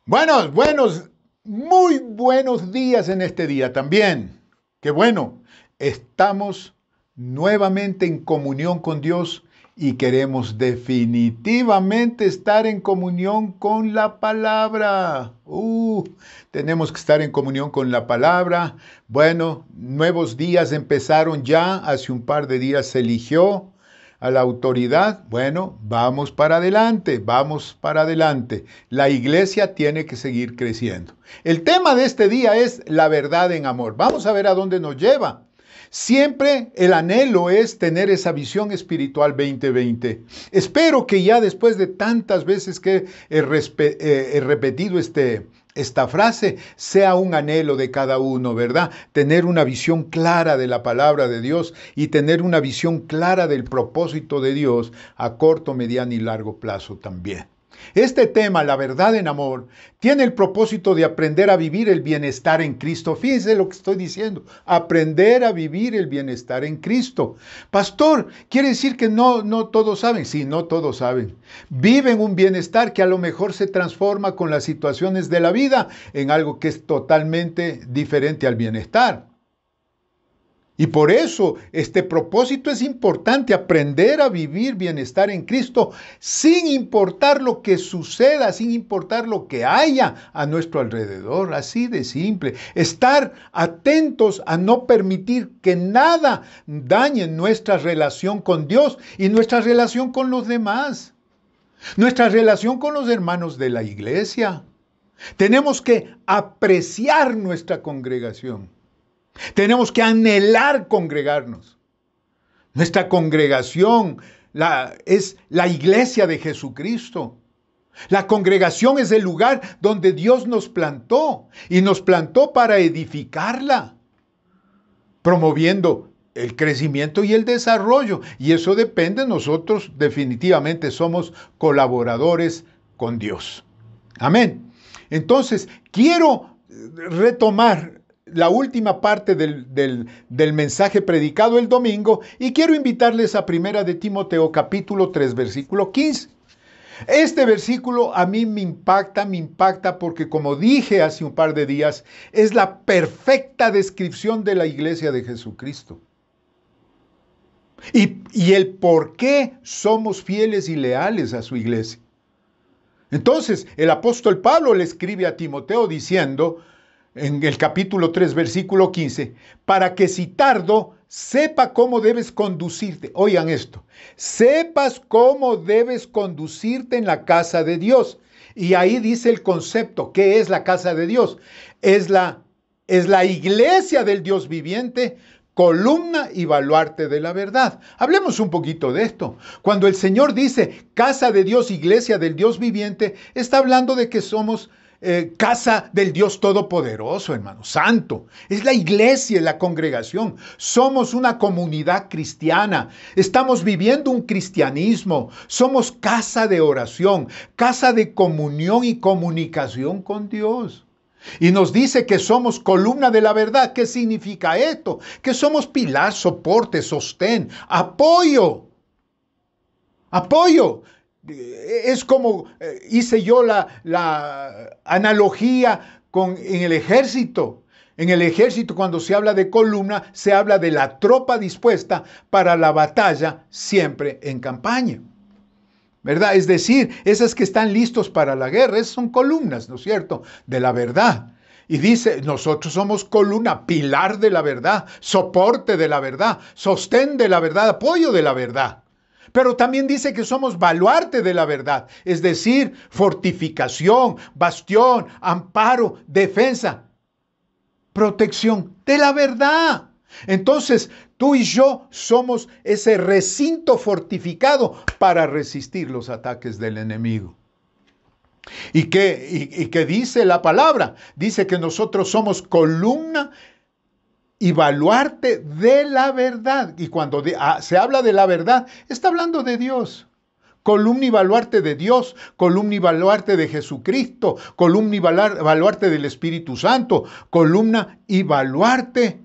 Muy buenos días en este día también. Qué bueno, estamos nuevamente en comunión con Dios y queremos definitivamente estar en comunión con la palabra. Tenemos que estar en comunión con la palabra. Bueno, nuevos días empezaron ya, hace un par de días se eligió a la autoridad. Bueno, vamos para adelante, vamos para adelante. La iglesia tiene que seguir creciendo. El tema de este día es la verdad en amor. Vamos a ver a dónde nos lleva. Siempre el anhelo es tener esa visión espiritual 2020. Espero que ya después de tantas veces que he repetido esta frase, sea un anhelo de cada uno, ¿verdad? Tener una visión clara de la palabra de Dios y tener una visión clara del propósito de Dios a corto, mediano y largo plazo también. Este tema, la verdad en amor, tiene el propósito de aprender a vivir el bienestar en Cristo. Fíjense lo que estoy diciendo, aprender a vivir el bienestar en Cristo. Pastor, ¿quiere decir que no todos saben? Sí, no todos saben. Viven un bienestar que a lo mejor se transforma con las situaciones de la vida en algo que es totalmente diferente al bienestar. Y por eso este propósito es importante, aprender a vivir bienestar en Cristo sin importar lo que suceda, sin importar lo que haya a nuestro alrededor, así de simple. Estar atentos a no permitir que nada dañe nuestra relación con Dios y nuestra relación con los demás, nuestra relación con los hermanos de la iglesia. Tenemos que apreciar nuestra congregación. Tenemos que anhelar congregarnos. Nuestra congregación es la iglesia de Jesucristo. La congregación es el lugar donde Dios nos plantó y nos plantó para edificarla, promoviendo el crecimiento y el desarrollo. Y eso depende, nosotros definitivamente somos colaboradores con Dios. Amén. Entonces, quiero retomar la última parte del mensaje predicado el domingo y quiero invitarles a 1 de Timoteo capítulo 3 versículo 15. Este versículo a mí me impacta porque, como dije hace un par de días, es la perfecta descripción de la iglesia de Jesucristo. Y el por qué somos fieles y leales a su iglesia. Entonces, el apóstol Pablo le escribe a Timoteo diciendo, en el capítulo 3, versículo 15, para que si tardo, sepa cómo debes conducirte. Oigan esto, sepas cómo debes conducirte en la casa de Dios. Y ahí dice el concepto, ¿qué es la casa de Dios? Es la iglesia del Dios viviente, columna y baluarte de la verdad. Hablemos un poquito de esto. Cuando el Señor dice casa de Dios, iglesia del Dios viviente, está hablando de que somos casa del Dios Todopoderoso, hermano, santo. Es la iglesia, la congregación. Somos una comunidad cristiana. Estamos viviendo un cristianismo. Somos casa de oración, casa de comunión y comunicación con Dios. Y nos dice que somos columna de la verdad. ¿Qué significa esto? Que somos pilar, soporte, sostén, apoyo. Apoyo. Es como hice yo la analogía en el ejército. En el ejército, cuando se habla de columna, se habla de la tropa dispuesta para la batalla, siempre en campaña, ¿verdad? Es decir, esas que están listos para la guerra, esas son columnas, ¿no es cierto?, de la verdad. Y dice, nosotros somos columna, pilar de la verdad, soporte de la verdad, sostén de la verdad, apoyo de la verdad. Pero también dice que somos baluarte de la verdad, es decir, fortificación, bastión, amparo, defensa, protección de la verdad. Entonces, tú y yo somos ese recinto fortificado para resistir los ataques del enemigo. ¿Y qué dice la palabra? Dice que nosotros somos columna y baluarte de la verdad. Y cuando se habla de la verdad, está hablando de Dios. Columna y baluarte de Dios, columna y baluarte de Jesucristo, columna y baluarte del Espíritu Santo, columna y baluarte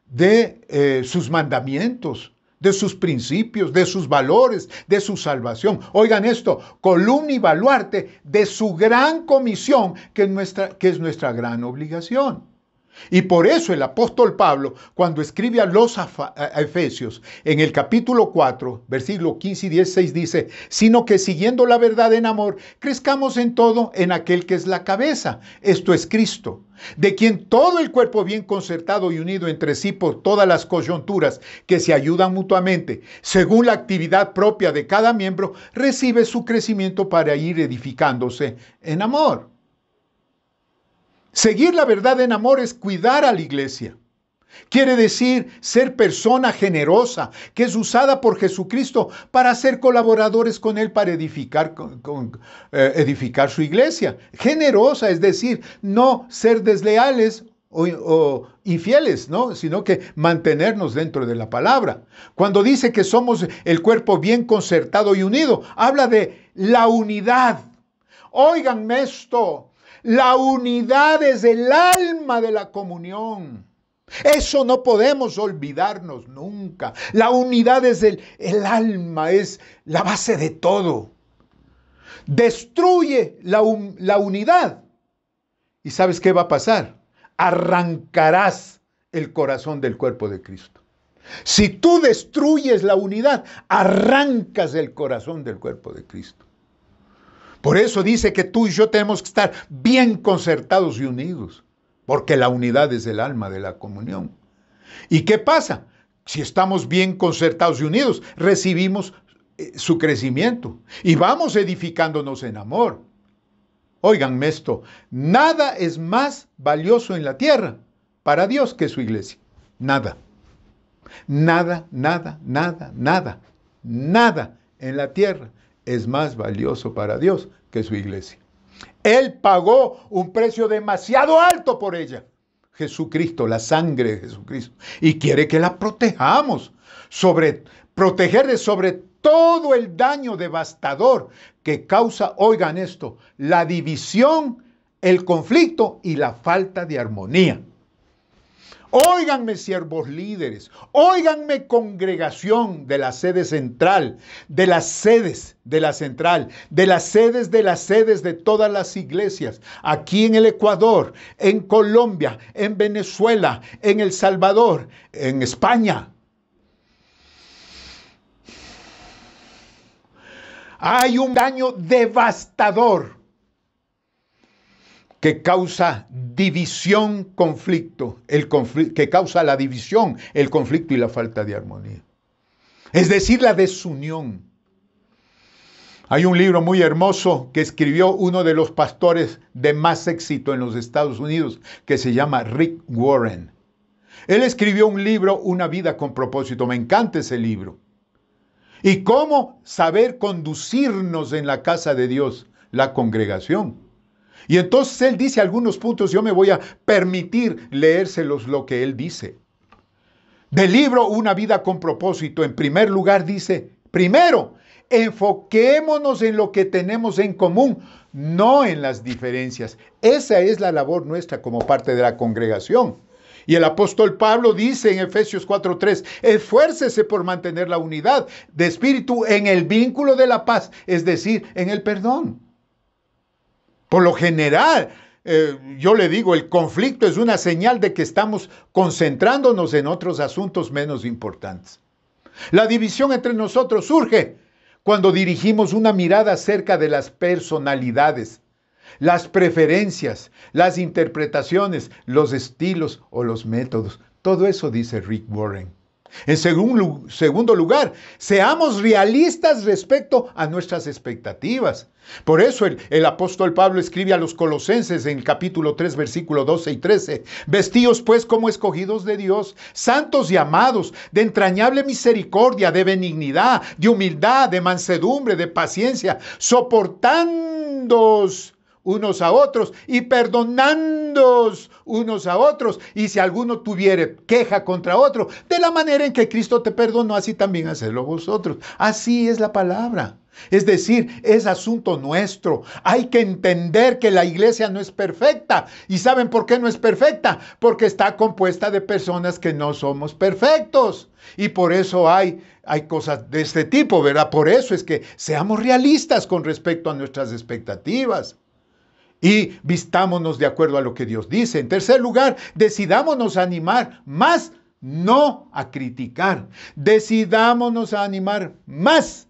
de sus mandamientos, de sus principios, de sus valores, de su salvación. Oigan esto, columna y baluarte de su gran comisión, que es nuestra gran obligación. Y por eso el apóstol Pablo, cuando escribe a los Efesios, en el capítulo 4, versículo 15 y 16, dice, sino que siguiendo la verdad en amor, crezcamos en todo en aquel que es la cabeza, esto es Cristo, de quien todo el cuerpo bien concertado y unido entre sí por todas las coyunturas que se ayudan mutuamente, según la actividad propia de cada miembro, recibe su crecimiento para ir edificándose en amor. Seguir la verdad en amor es cuidar a la iglesia. Quiere decir ser persona generosa, que es usada por Jesucristo para ser colaboradores con Él para edificar su iglesia. Generosa, es decir, no ser desleales o infieles, ¿no? Sino que mantenernos dentro de la palabra. Cuando dice que somos el cuerpo bien concertado y unido, habla de la unidad. Óiganme esto. La unidad es el alma de la comunión. Eso no podemos olvidarnos nunca. La unidad es el alma, es la base de todo. Destruye la unidad. ¿Y sabes qué va a pasar? Arrancarás el corazón del cuerpo de Cristo. Si tú destruyes la unidad, arrancas el corazón del cuerpo de Cristo. Por eso dice que tú y yo tenemos que estar bien concertados y unidos, porque la unidad es el alma de la comunión. ¿Y qué pasa? Si estamos bien concertados y unidos, recibimos su crecimiento y vamos edificándonos en amor. Óiganme esto, nada es más valioso en la tierra para Dios que su iglesia. Nada. Nada, nada, nada, nada. Nada en la tierra es más valioso para Dios que su iglesia. Él pagó un precio demasiado alto por ella. Jesucristo, la sangre de Jesucristo. Y quiere que la protejamos. Protegerle sobre todo el daño devastador que causa, oigan esto, la división, el conflicto y la falta de armonía. Óiganme, siervos líderes, óiganme, congregación de la sede central, de las sedes de la central, de las sedes de todas las iglesias, aquí en el Ecuador, en Colombia, en Venezuela, en El Salvador, en España. Hay un daño devastador que causa división, conflicto, que causa la división, el conflicto y la falta de armonía. Es decir, la desunión. Hay un libro muy hermoso que escribió uno de los pastores de más éxito en los Estados Unidos, que se llama Rick Warren. Él escribió un libro, Una vida con propósito. Me encanta ese libro. Y cómo saber conducirnos en la casa de Dios, la congregación. Y entonces él dice algunos puntos, yo me voy a permitir leérselos lo que él dice. Del libro Una vida con propósito, en primer lugar dice, primero, enfoquémonos en lo que tenemos en común, no en las diferencias. Esa es la labor nuestra como parte de la congregación. Y el apóstol Pablo dice en Efesios 4:3, esfuércese por mantener la unidad de espíritu en el vínculo de la paz, es decir, en el perdón. Por lo general, yo le digo, el conflicto es una señal de que estamos concentrándonos en otros asuntos menos importantes. La división entre nosotros surge cuando dirigimos una mirada acerca de las personalidades, las preferencias, las interpretaciones, los estilos o los métodos. Todo eso dice Rick Warren. En segundo lugar, seamos realistas respecto a nuestras expectativas. Por eso el apóstol Pablo escribe a los Colosenses en el capítulo 3, versículo 12 y 13. Vestíos pues como escogidos de Dios, santos y amados, de entrañable misericordia, de benignidad, de humildad, de mansedumbre, de paciencia, soportándoos unos a otros y perdonándoos unos a otros. Y si alguno tuviere queja contra otro, de la manera en que Cristo te perdonó, así también hacedlo vosotros. Así es la palabra. Es decir, es asunto nuestro. Hay que entender que la iglesia no es perfecta. ¿Y saben por qué no es perfecta? Porque está compuesta de personas que no somos perfectos. Y por eso hay cosas de este tipo, ¿verdad? Por eso es que seamos realistas con respecto a nuestras expectativas. Y vistámonos de acuerdo a lo que Dios dice. En tercer lugar, decidámonos a animar más, no a criticar. Decidámonos a animar más,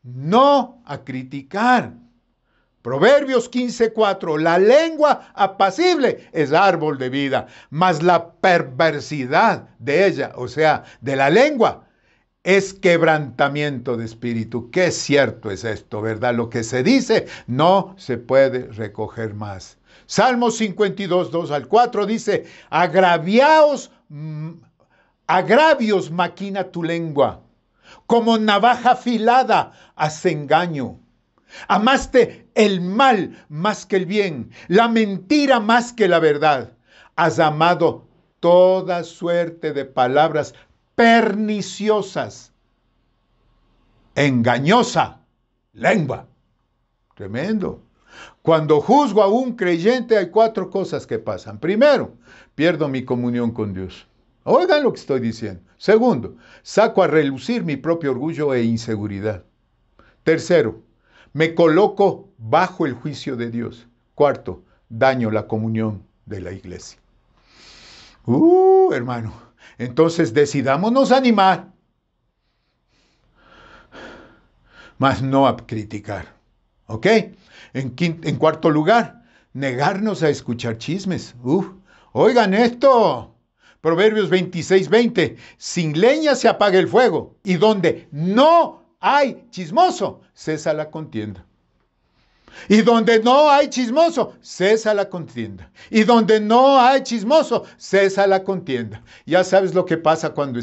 no a criticar. Proverbios 15:4, la lengua apacible es árbol de vida, mas la perversidad de ella, o sea, de la lengua, es quebrantamiento de espíritu. Qué cierto es esto, ¿verdad? Lo que se dice no se puede recoger más. Salmos 52, 2-4 dice, agravios maquina tu lengua, como navaja afilada hace engaño. Amaste el mal más que el bien, la mentira más que la verdad. Has amado toda suerte de palabras perniciosas. Engañosa lengua. Tremendo. Cuando juzgo a un creyente hay 4 cosas que pasan. Primero, pierdo mi comunión con Dios. Oigan lo que estoy diciendo. Segundo, saco a relucir mi propio orgullo e inseguridad. Tercero, me coloco bajo el juicio de Dios. Cuarto, daño la comunión de la iglesia. Hermano, entonces decidámonos a animar, mas no a criticar. ¿Ok? En cuarto lugar, negarnos a escuchar chismes. Oigan esto. Proverbios 26:20. Sin leña se apaga el fuego, y donde no hay chismoso, cesa la contienda. Y donde no hay chismoso, cesa la contienda. Y donde no hay chismoso, cesa la contienda. Ya sabes lo que pasa cuando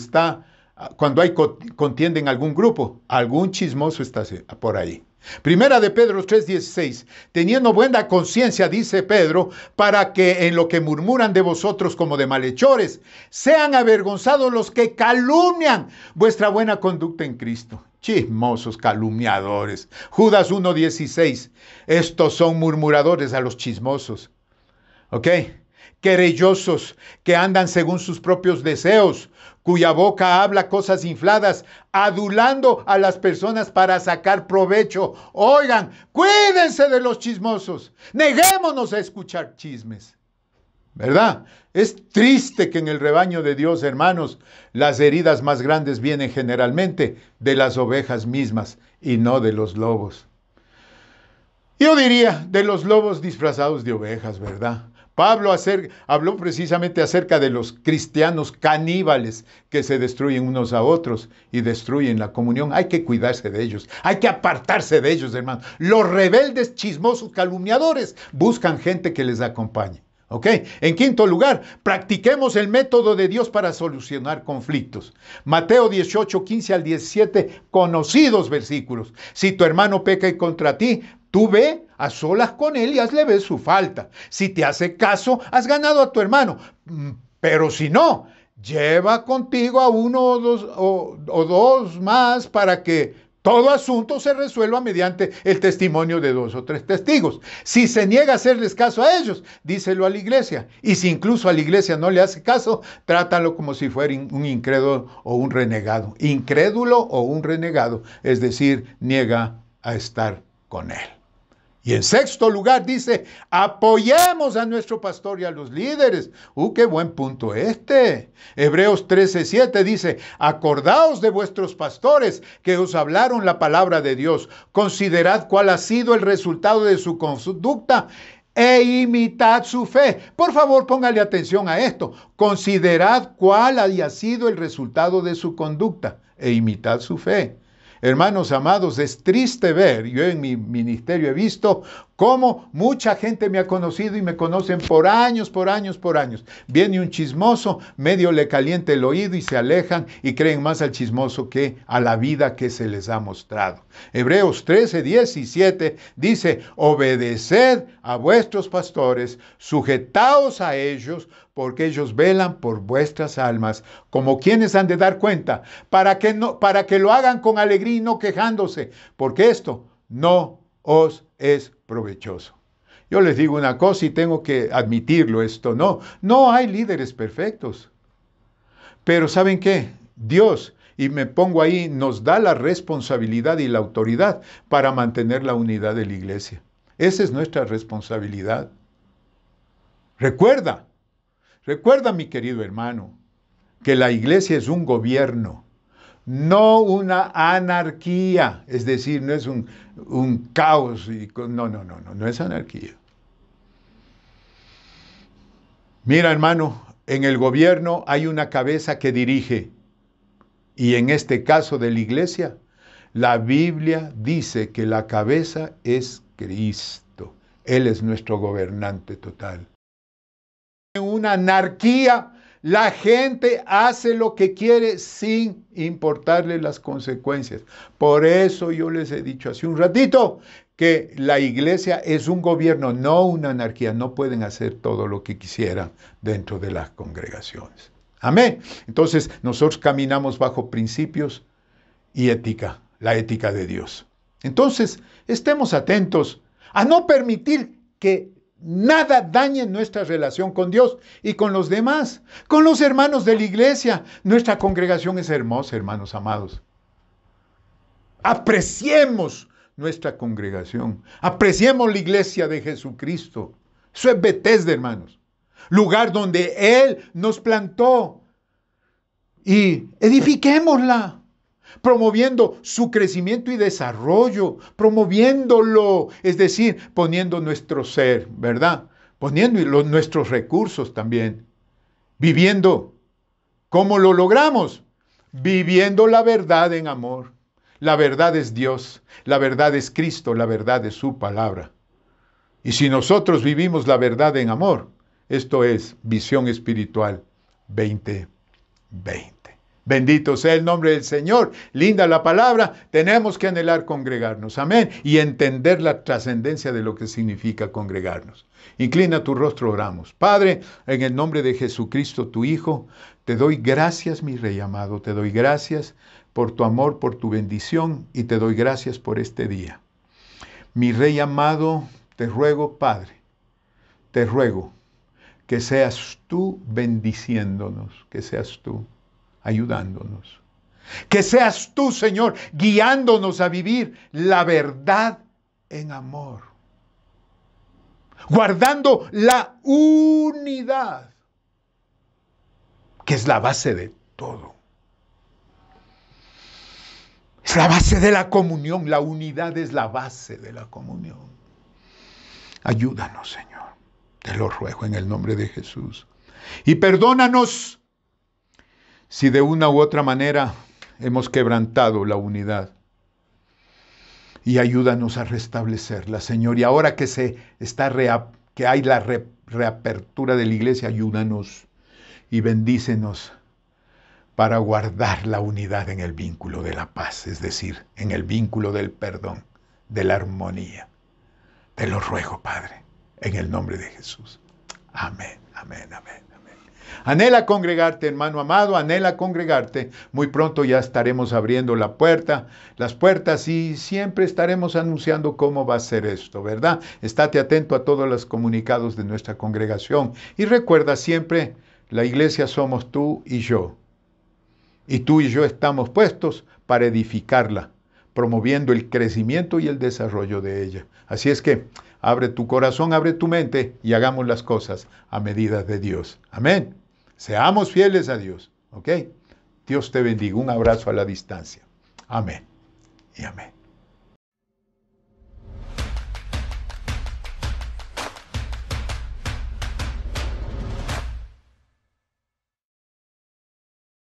hay contienda en algún grupo. Algún chismoso está por ahí. Primera de Pedro 3:16. Teniendo buena conciencia, dice Pedro, para que en lo que murmuran de vosotros como de malhechores, sean avergonzados los que calumnian vuestra buena conducta en Cristo. Chismosos, calumniadores. Judas 1:16. Estos son murmuradores, a los chismosos. ¿Ok? Querellosos, que andan según sus propios deseos, cuya boca habla cosas infladas, adulando a las personas para sacar provecho. Oigan, cuídense de los chismosos. Neguémonos a escuchar chismes. ¿Verdad? Es triste que en el rebaño de Dios, hermanos, las heridas más grandes vienen generalmente de las ovejas mismas y no de los lobos. Yo diría de los lobos disfrazados de ovejas, ¿verdad? Pablo habló precisamente acerca de los cristianos caníbales que se destruyen unos a otros y destruyen la comunión. Hay que cuidarse de ellos, hay que apartarse de ellos, hermanos. Los rebeldes, chismosos, calumniadores buscan gente que les acompañe. ¿Ok? En quinto lugar, practiquemos el método de Dios para solucionar conflictos. Mateo 18:15-17, conocidos versículos. Si tu hermano peca contra ti, tú ve a solas con él y hazle ver su falta. Si te hace caso, has ganado a tu hermano. Pero si no, lleva contigo a uno o dos más para que todo asunto se resuelva mediante el testimonio de 2 o 3 testigos. Si se niega a hacerles caso a ellos, díselo a la iglesia. Y si incluso a la iglesia no le hace caso, trátalo como si fuera un incrédulo o un renegado. Incrédulo o un renegado, es decir, niega a estar con él. Y en sexto lugar dice, apoyemos a nuestro pastor y a los líderes. ¡Qué buen punto este! Hebreos 13:7 dice, acordaos de vuestros pastores que os hablaron la palabra de Dios. Considerad cuál ha sido el resultado de su conducta e imitad su fe. Por favor, póngale atención a esto. Considerad cuál haya sido el resultado de su conducta e imitad su fe. Hermanos amados, es triste ver, yo en mi ministerio he visto Como mucha gente me ha conocido y me conocen por años, por años, por años. Viene un chismoso, medio le calienta el oído y se alejan y creen más al chismoso que a la vida que se les ha mostrado. Hebreos 13, 17 dice, obedeced a vuestros pastores, sujetaos a ellos, porque ellos velan por vuestras almas, como quienes han de dar cuenta, para que lo hagan con alegría y no quejándose, porque esto no os es provechoso. Yo les digo una cosa y tengo que admitirlo esto, no hay líderes perfectos. Pero ¿saben qué? Dios, y me pongo ahí, nos da la responsabilidad y la autoridad para mantener la unidad de la iglesia. Esa es nuestra responsabilidad. Recuerda, mi querido hermano, que la iglesia es un gobierno, no una anarquía, es decir, no es un caos, no es anarquía. Mira, hermano, en el gobierno hay una cabeza que dirige, y en este caso de la iglesia, la Biblia dice que la cabeza es Cristo. Él es nuestro gobernante total. En una anarquía, la gente hace lo que quiere sin importarle las consecuencias. Por eso yo les he dicho hace un ratito que la iglesia es un gobierno, no una anarquía. No pueden hacer todo lo que quisieran dentro de las congregaciones. Amén. Entonces nosotros caminamos bajo principios y ética, la ética de Dios. Entonces estemos atentos a no permitir que nada dañe nuestra relación con Dios y con los demás, con los hermanos de la iglesia. Nuestra congregación es hermosa, hermanos amados. Apreciemos nuestra congregación. Apreciemos la iglesia de Jesucristo. Eso es Betesda, hermanos. Lugar donde Él nos plantó. Y edifiquémosla, promoviendo su crecimiento y desarrollo, promoviéndolo, es decir, poniendo nuestro ser, ¿verdad? Poniendo nuestros recursos también, viviendo. ¿Cómo lo logramos? Viviendo la verdad en amor. La verdad es Dios, la verdad es Cristo, la verdad es su palabra. Y si nosotros vivimos la verdad en amor, esto es Visión Espiritual 2020. Bendito sea el nombre del Señor. Linda la palabra. Tenemos que anhelar congregarnos. Amén. Y entender la trascendencia de lo que significa congregarnos. Inclina tu rostro, oramos. Padre, en el nombre de Jesucristo, tu Hijo, te doy gracias, mi Rey amado. Te doy gracias por tu amor, por tu bendición, y te doy gracias por este día. Mi Rey amado, te ruego, Padre, te ruego que seas tú bendiciéndonos, que seas tú ayudándonos. Que seas tú, Señor, guiándonos a vivir la verdad en amor. Guardando la unidad, que es la base de todo. Es la base de la comunión. La unidad es la base de la comunión. Ayúdanos, Señor. Te lo ruego en el nombre de Jesús. Y perdónanos si de una u otra manera hemos quebrantado la unidad. Y ayúdanos a restablecerla, Señor. Y ahora que que hay la reapertura de la iglesia, ayúdanos y bendícenos para guardar la unidad en el vínculo de la paz, es decir, en el vínculo del perdón, de la armonía. Te lo ruego, Padre, en el nombre de Jesús. Amén, amén, amén. Anhela congregarte, hermano amado, anhela congregarte. Muy pronto ya estaremos abriendo las puertas y siempre estaremos anunciando cómo va a ser esto, ¿verdad? Estate atento a todos los comunicados de nuestra congregación. Y recuerda siempre, la iglesia somos tú y yo. Y tú y yo estamos puestos para edificarla, promoviendo el crecimiento y el desarrollo de ella. Así es que abre tu corazón, abre tu mente y hagamos las cosas a medida de Dios. Amén. Seamos fieles a Dios, ¿ok? Dios te bendiga. Un abrazo a la distancia. Amén y amén.